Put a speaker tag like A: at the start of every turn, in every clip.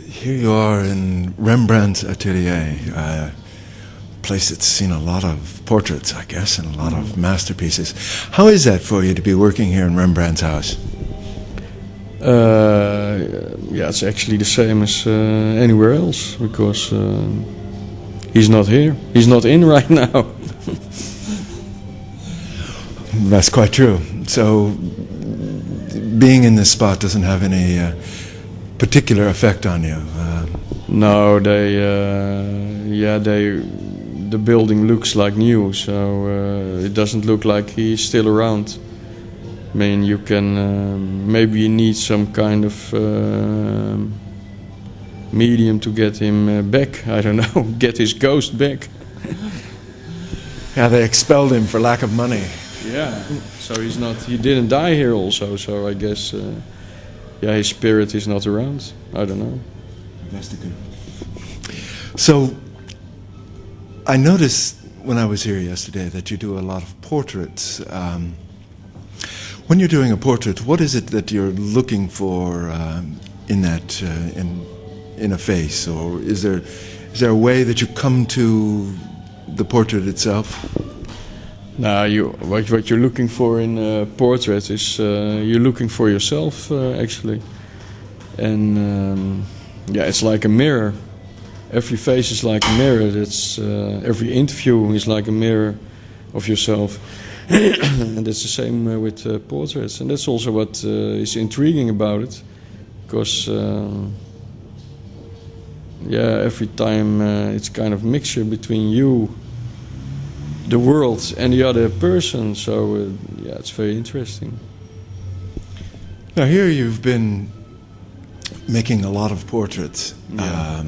A: Here you are in Rembrandt's Atelier, a place that's seen a lot of portraits, I guess, and a lot of masterpieces. How is that for you to be working here in Rembrandt's house?
B: Yeah, it's actually the same as anywhere else, because he's not here. He's not in right now.
A: That's quite true. So, being in this spot doesn't have any particular effect on you?
B: No, the building looks like new, so it doesn't look like he's still around. I mean, you can maybe you need some kind of medium to get him back. I don't know, get his ghost back.
A: Yeah, they expelled him for lack of money.
B: Yeah, so he's not. He didn't die here, also. So I guess, yeah, his spirit is not around. I don't know.
A: So, I noticed when I was here yesterday that you do a lot of portraits. When you're doing a portrait, what is it that you're looking for in that in a face, or is there a way that you come to the portrait itself?
B: No, what you're looking for in a portrait is you're looking for yourself actually, and yeah, it's like a mirror. Every face is like a mirror. That's every interview is like a mirror of yourself, and that's the same with portraits. And that's also what is intriguing about it, because yeah, every time it's kind of mixture between you, the world, and the other person. So yeah, it's very interesting.
A: Now here you've been making a lot of portraits.
B: Yeah.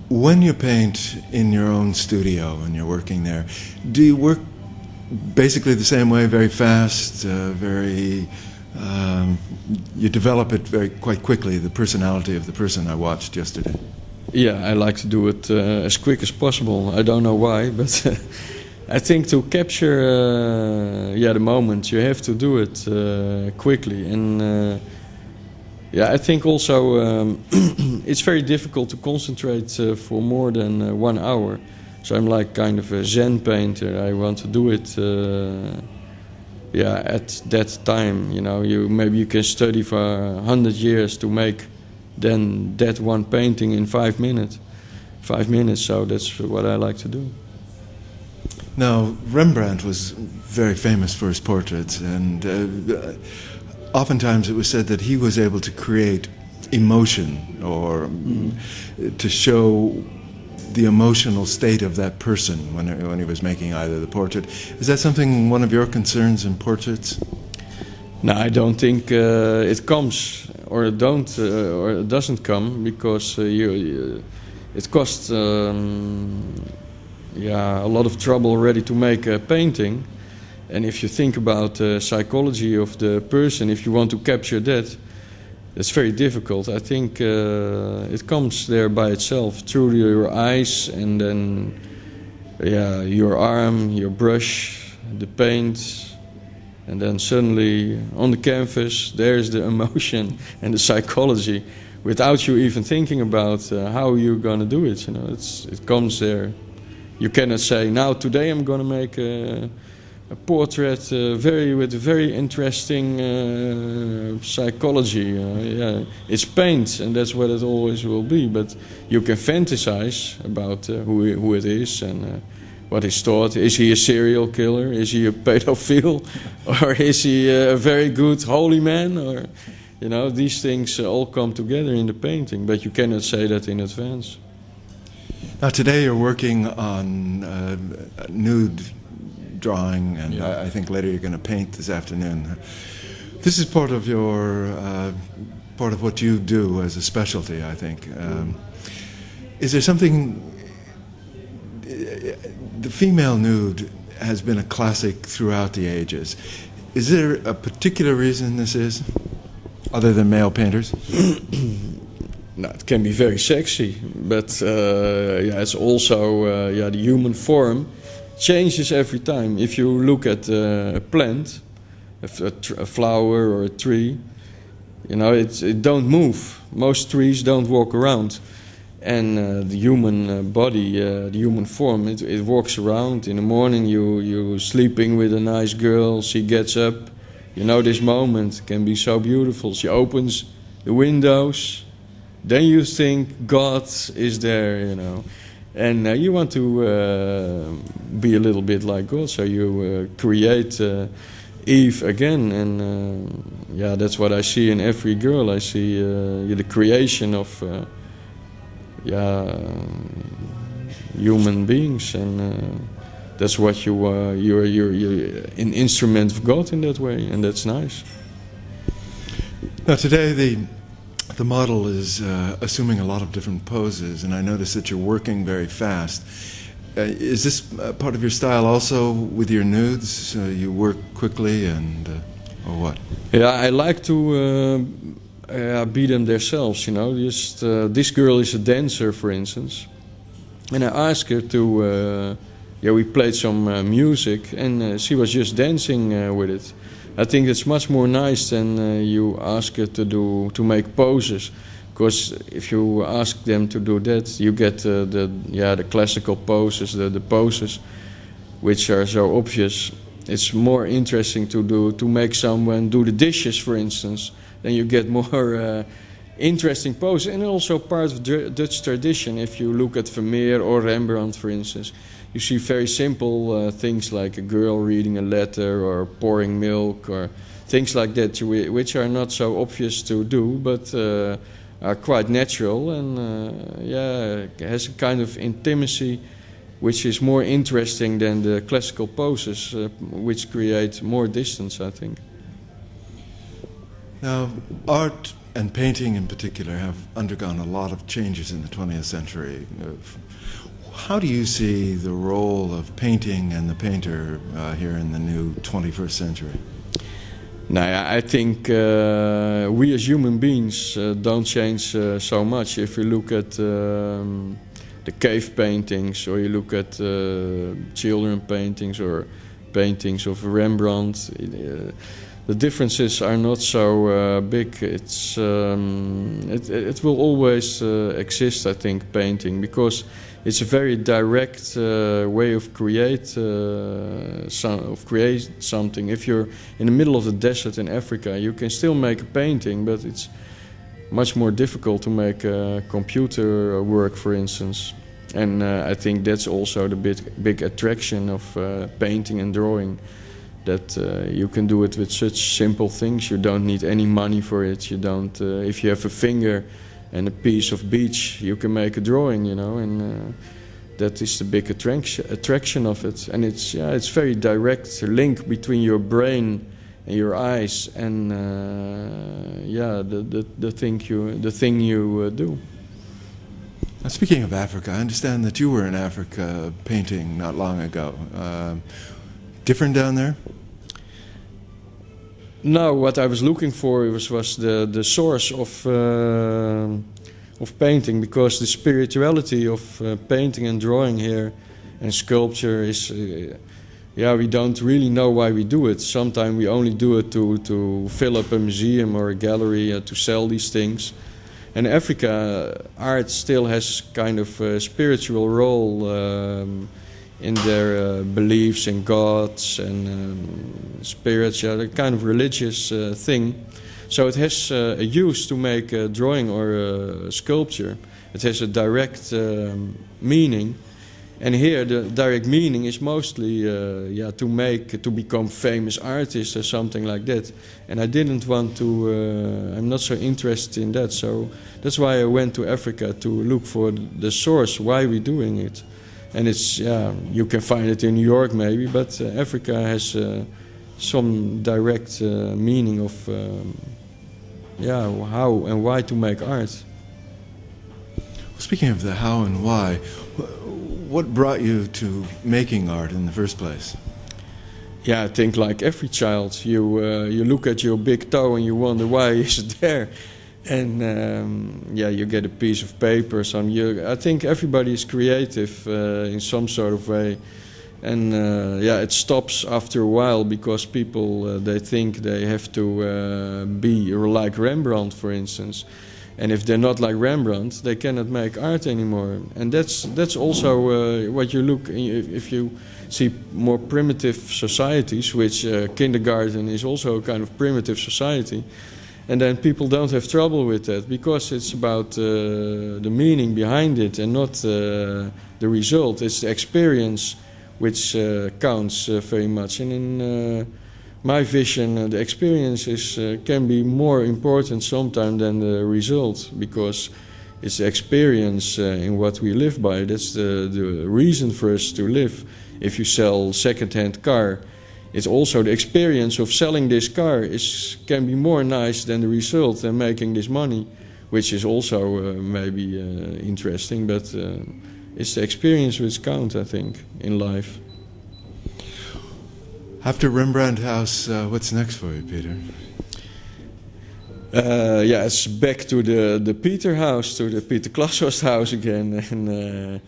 A: When you paint in your own studio and you're working there, do you work basically the same way, very fast, you develop it quite quickly, the personality of the person I watched yesterday?
B: Yeah, I like to do it as quick as possible. I don't know why, but I think to capture yeah, the moment, you have to do it quickly. And yeah, I think also it's very difficult to concentrate for more than 1 hour. So I'm like kind of a Zen painter. I want to do it yeah, at that time. You know, maybe you can study for 100 years to make then that one painting in 5 minutes. 5 minutes, so that's what I like to do.
A: Now, Rembrandt was very famous for his portraits, and oftentimes it was said that he was able to create emotion, or to show the emotional state of that person when he was making either the portrait. Is that something, one of your concerns in portraits?
B: No, I don't think it comes, or it doesn't come, because it costs yeah, a lot of trouble already to make a painting. And if you think about the psychology of the person, if you want to capture that, it's very difficult. I think it comes there by itself, through your eyes, and then yeah, your arm, your brush, the paint, and then suddenly on the canvas there's the emotion and the psychology, without you even thinking about how you're going to do it. You know, it comes there. You cannot say, now today I'm going to make a portrait with very interesting psychology. Yeah, it's paint, and that's what it always will be. But you can fantasize about who it is and what his thought. Is he a serial killer? Is he a pedophile? Or is he a very good holy man? Or, you know, these things all come together in the painting, but you cannot say that in advance.
A: Now today you're working on nude drawing, and yeah. I think later you're going to paint this afternoon. This is part of your part of what you do as a specialty, I think. Is there something? The female nude has been a classic throughout the ages. Is there a particular reason this is, other than male painters?
B: No, it can be very sexy, but yeah, it's also yeah, the human form changes every time. If you look at a plant, a flower or a tree. You know, it don't move. Most trees don't walk around. And the human body, the human form, it walks around. In the morning you sleeping with a nice girl, she gets up. You know, this moment can be so beautiful. She opens the windows, then you think God is there, you know. And you want to be a little bit like God, so you create Eve again. And yeah, that's what I see in every girl. I see the creation of human beings, and that's what you are. You're an instrument of God in that way, and that's nice.
A: Now today the model is assuming a lot of different poses, and I notice that you're working very fast. Is this part of your style also with your nudes? You work quickly, and or what?
B: Yeah, I like to be them themselves, you know. Just this girl is a dancer, for instance, and I asked her to. We played some music, and she was just dancing with it. I think it's much more nice than you ask her to make poses, because if you ask them to do that, you get the classical poses, the poses which are so obvious. It's more interesting to make someone do the dishes, for instance. Then you get more interesting poses, and also part of Dutch tradition. If you look at Vermeer or Rembrandt, for instance, you see very simple things like a girl reading a letter or pouring milk or things like that, which are not so obvious to do, but are quite natural, and it has a kind of intimacy which is more interesting than the classical poses, which create more distance, I think.
A: Now, art and painting in particular have undergone a lot of changes in the 20th century. How do you see the role of painting and the painter here in the new 21st century?
B: Now, I think we as human beings don't change so much. If you look at the cave paintings, or you look at children paintings or paintings of Rembrandt, the differences are not so big. It will always exist, I think, painting, because it's a very direct way of create something. If you're in the middle of the desert in Africa, you can still make a painting, but it's much more difficult to make computer work, for instance. And I think that's also the big attraction of painting and drawing, that you can do it with such simple things. You don't need any money for it. You don't. If you have a finger and a piece of beach, you can make a drawing, you know, and that is the big attraction of it. And it's very direct link between your brain and your eyes, and the thing you do.
A: Now, speaking of Africa, I understand that you were in Africa painting not long ago. Different down there?
B: No, what I was looking for was the source of painting, because the spirituality of painting and drawing here and sculpture is, we don't really know why we do it. Sometimes we only do it to fill up a museum or a gallery, to sell these things. And Africa, art still has kind of a spiritual role in their beliefs in gods and spirits, a kind of religious thing. So it has a use to make a drawing or a sculpture. It has a direct meaning. And here the direct meaning is mostly to become famous artists or something like that. And I didn't want to, I'm not so interested in that. So that's why I went to Africa, to look for the source, why we're doing it. And it's, you can find it in New York maybe, but Africa has some direct meaning of how and why to make art.
A: Speaking of the how and why, what brought you to making art in the first place?
B: Yeah, I think like every child, you look at your big toe and you wonder why is it there, and you get a piece of paper. I think everybody is creative in some sort of way, And yeah, it stops after a while because people they think they have to be like Rembrandt, for instance. And if they're not like Rembrandt, they cannot make art anymore. And that's also what you look if you see more primitive societies, which kindergarten is also a kind of primitive society. And then people don't have trouble with that because it's about the meaning behind it and not the result. It's the experience which counts very much. And in my vision, the experience can be more important sometimes than the result, because it's the experience in what we live by. That's the reason for us to live. If you sell second-hand car, it's also the experience of selling this car can be more nice than the result and making this money, which is also maybe interesting, but it's the experience which counts, I think, in life.
A: After Rembrandt House, what's next for you, Peter?
B: Yeah, it's back to the Peter house, to the Peter Klashorst house again, and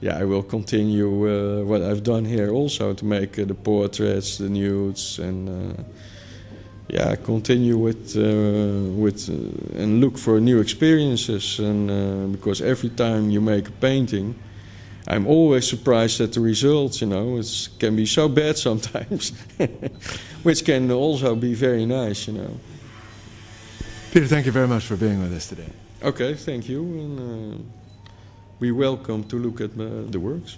B: yeah, I will continue what I've done here also to make the portraits, the nudes, and yeah, continue with and look for new experiences. And because every time you make a painting, I'm always surprised at the results. You know, it can be so bad sometimes, which can also be very nice. You know.
A: Peter, thank you very much for being with us today.
B: Okay, thank you. And, we welcome to look at the works.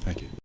A: Thank you.